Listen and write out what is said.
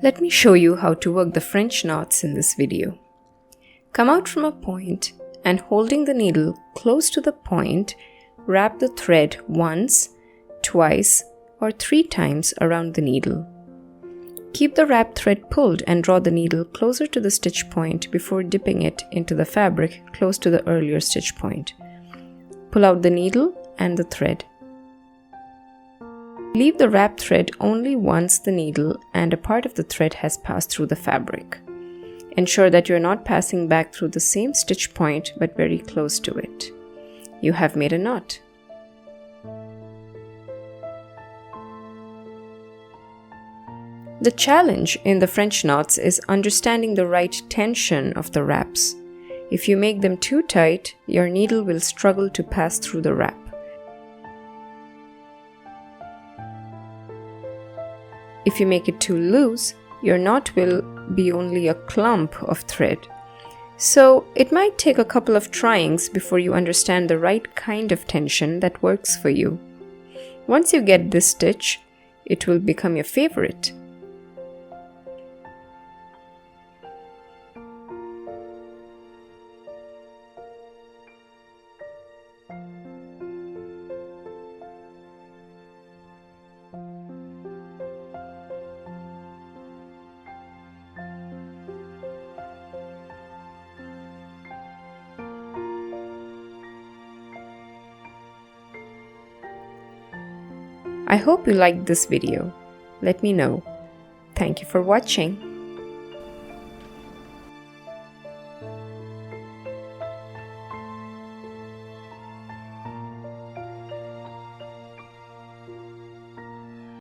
Let me show you how to work the French knots in this video. Come out from a point and holding the needle close to the point, wrap the thread once, twice, or 3 times around the needle. Keep the wrapped thread pulled and draw the needle closer to the stitch point before dipping it into the fabric close to the earlier stitch point. Pull out the needle and the thread. Leave the wrapped thread only once the needle and a part of the thread has passed through the fabric. Ensure that you are not passing back through the same stitch point but very close to it. You have made a knot. The challenge in the French knots is understanding the right tension of the wraps. If you make them too tight, your needle will struggle to pass through the wrap. If you make it too loose, your knot will be only a clump of thread. So it might take a couple of tryings before you understand the right kind of tension that works for you. Once you get this stitch, it will become your favorite. I hope you liked this video. Let me know. Thank you for watching.